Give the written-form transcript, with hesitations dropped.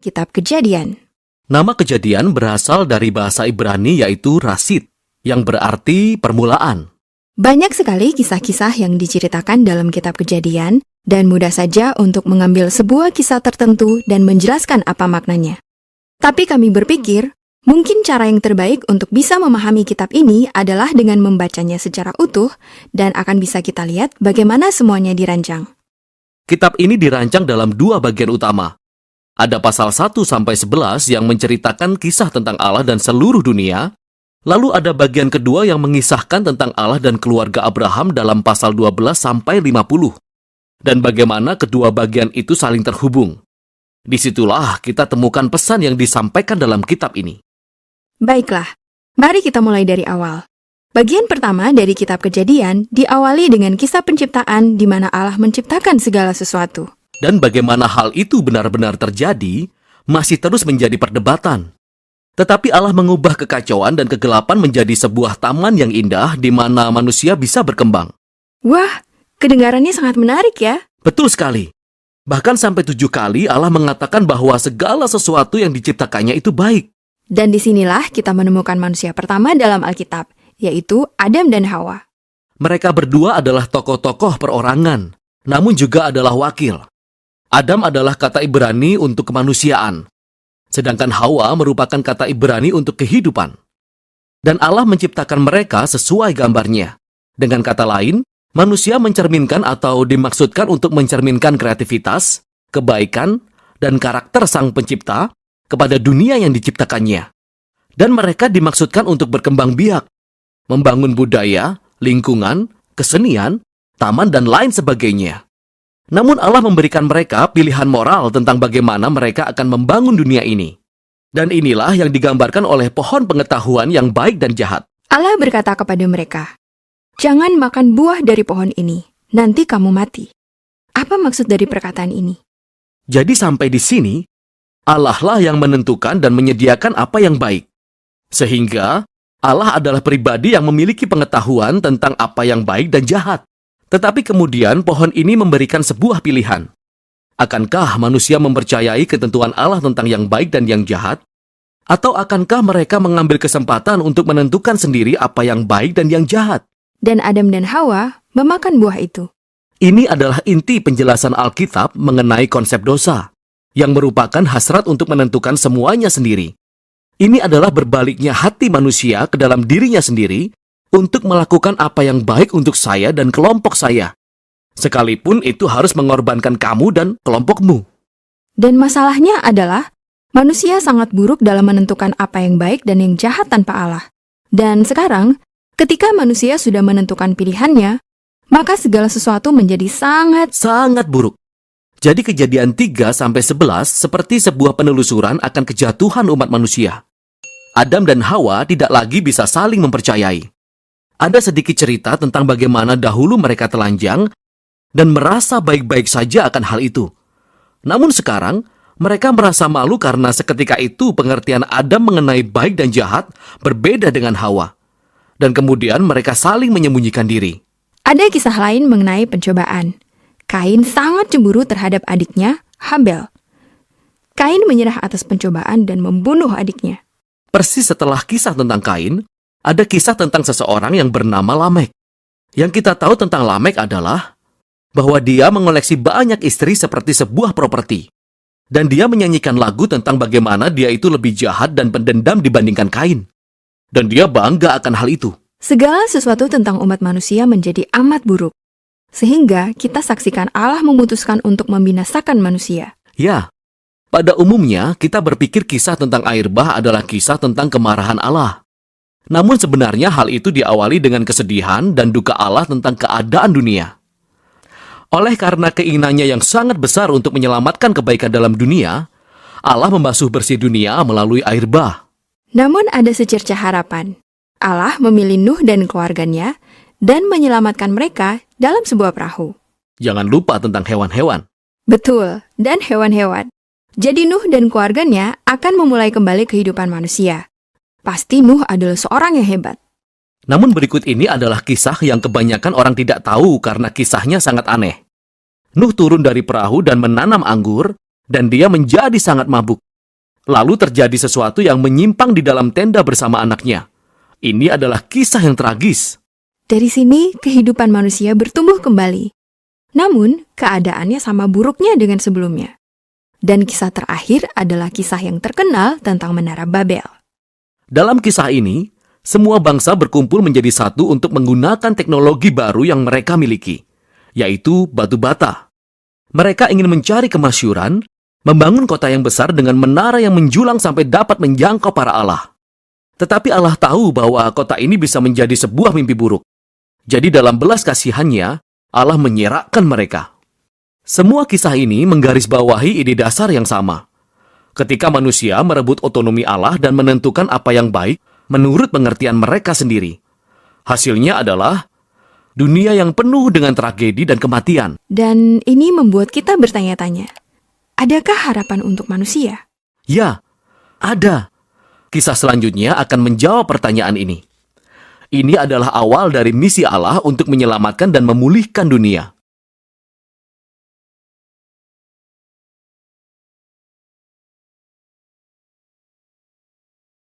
Kitab Kejadian. Nama Kejadian berasal dari bahasa Ibrani yaitu Rasid, yang berarti permulaan. Banyak sekali kisah-kisah yang diceritakan dalam Kitab Kejadian, dan mudah saja untuk mengambil sebuah kisah tertentu dan menjelaskan apa maknanya. Tapi kami berpikir, mungkin cara yang terbaik untuk bisa memahami kitab ini adalah dengan membacanya secara utuh, dan akan bisa kita lihat bagaimana semuanya dirancang. Kitab ini dirancang dalam dua bagian utama. Ada pasal 1-11 yang menceritakan kisah tentang Allah dan seluruh dunia. Lalu ada bagian kedua yang mengisahkan tentang Allah dan keluarga Abraham dalam pasal 12-50. Dan bagaimana kedua bagian itu saling terhubung. Disitulah kita temukan pesan yang disampaikan dalam kitab ini. Baiklah, mari kita mulai dari awal. Bagian pertama dari Kitab Kejadian diawali dengan kisah penciptaan di mana Allah menciptakan segala sesuatu. Dan bagaimana hal itu benar-benar terjadi, masih terus menjadi perdebatan. Tetapi Allah mengubah kekacauan dan kegelapan menjadi sebuah taman yang indah di mana manusia bisa berkembang. Wah, kedengarannya sangat menarik ya. Betul sekali. Bahkan sampai 7 kali Allah mengatakan bahwa segala sesuatu yang diciptakannya itu baik. Dan disinilah kita menemukan manusia pertama dalam Alkitab, yaitu Adam dan Hawa. Mereka berdua adalah tokoh-tokoh perorangan, namun juga adalah wakil. Adam adalah kata Ibrani untuk kemanusiaan, sedangkan Hawa merupakan kata Ibrani untuk kehidupan. Dan Allah menciptakan mereka sesuai gambarnya. Dengan kata lain, manusia mencerminkan atau dimaksudkan untuk mencerminkan kreativitas, kebaikan, dan karakter Sang Pencipta kepada dunia yang diciptakannya. Dan mereka dimaksudkan untuk berkembang biak, membangun budaya, lingkungan, kesenian, taman, dan lain sebagainya. Namun Allah memberikan mereka pilihan moral tentang bagaimana mereka akan membangun dunia ini. Dan inilah yang digambarkan oleh pohon pengetahuan yang baik dan jahat. Allah berkata kepada mereka, "Jangan makan buah dari pohon ini, nanti kamu mati." Apa maksud dari perkataan ini? Jadi sampai di sini, Allah lah yang menentukan dan menyediakan apa yang baik. Sehingga Allah adalah pribadi yang memiliki pengetahuan tentang apa yang baik dan jahat. Tetapi kemudian pohon ini memberikan sebuah pilihan. Akankah manusia mempercayai ketentuan Allah tentang yang baik dan yang jahat? Atau akankah mereka mengambil kesempatan untuk menentukan sendiri apa yang baik dan yang jahat? Dan Adam dan Hawa memakan buah itu. Ini adalah inti penjelasan Alkitab mengenai konsep dosa, yang merupakan hasrat untuk menentukan semuanya sendiri. Ini adalah berbaliknya hati manusia ke dalam dirinya sendiri, untuk melakukan apa yang baik untuk saya dan kelompok saya. Sekalipun itu harus mengorbankan kamu dan kelompokmu. Dan masalahnya adalah, manusia sangat buruk dalam menentukan apa yang baik dan yang jahat tanpa Allah. Dan sekarang, ketika manusia sudah menentukan pilihannya, maka segala sesuatu menjadi sangat buruk. Jadi Kejadian 3-11 seperti sebuah penelusuran akan kejatuhan umat manusia. Adam dan Hawa tidak lagi bisa saling mempercayai. Ada sedikit cerita tentang bagaimana dahulu mereka telanjang dan merasa baik-baik saja akan hal itu. Namun sekarang, mereka merasa malu karena seketika itu pengertian Adam mengenai baik dan jahat berbeda dengan Hawa. Dan kemudian mereka saling menyembunyikan diri. Ada kisah lain mengenai pencobaan. Kain sangat cemburu terhadap adiknya, Habel. Kain menyerah atas pencobaan dan membunuh adiknya. Persis setelah kisah tentang Kain, ada kisah tentang seseorang yang bernama Lamek. Yang kita tahu tentang Lamek adalah bahwa dia mengoleksi banyak istri seperti sebuah properti. Dan dia menyanyikan lagu tentang bagaimana dia itu lebih jahat dan pendendam dibandingkan Kain. Dan dia bangga akan hal itu. Segala sesuatu tentang umat manusia menjadi amat buruk. Sehingga kita saksikan Allah memutuskan untuk membinasakan manusia. Ya, pada umumnya kita berpikir kisah tentang air bah adalah kisah tentang kemarahan Allah. Namun sebenarnya hal itu diawali dengan kesedihan dan duka Allah tentang keadaan dunia. Oleh karena keinginannya yang sangat besar untuk menyelamatkan kebaikan dalam dunia, Allah membasuh bersih dunia melalui air bah. Namun ada secercah harapan. Allah memilih Nuh dan keluarganya dan menyelamatkan mereka dalam sebuah perahu. Jangan lupa tentang hewan-hewan. Betul, dan hewan-hewan. Jadi Nuh dan keluarganya akan memulai kembali kehidupan manusia. Pasti Nuh adalah seorang yang hebat. Namun berikut ini adalah kisah yang kebanyakan orang tidak tahu karena kisahnya sangat aneh. Nuh turun dari perahu dan menanam anggur, dan dia menjadi sangat mabuk. Lalu terjadi sesuatu yang menyimpang di dalam tenda bersama anaknya. Ini adalah kisah yang tragis. Dari sini, kehidupan manusia bertumbuh kembali. Namun, keadaannya sama buruknya dengan sebelumnya. Dan kisah terakhir adalah kisah yang terkenal tentang Menara Babel. Dalam kisah ini, semua bangsa berkumpul menjadi satu untuk menggunakan teknologi baru yang mereka miliki, yaitu batu bata. Mereka ingin mencari kemasyhuran, membangun kota yang besar dengan menara yang menjulang sampai dapat menjangkau para Allah. Tetapi Allah tahu bahwa kota ini bisa menjadi sebuah mimpi buruk. Jadi dalam belas kasihannya, Allah menyerakkan mereka. Semua kisah ini menggarisbawahi ide dasar yang sama. Ketika manusia merebut otonomi Allah dan menentukan apa yang baik menurut pengertian mereka sendiri. Hasilnya adalah dunia yang penuh dengan tragedi dan kematian. Dan ini membuat kita bertanya-tanya, adakah harapan untuk manusia? Ya, ada. Kisah selanjutnya akan menjawab pertanyaan ini. Ini adalah awal dari misi Allah untuk menyelamatkan dan memulihkan dunia.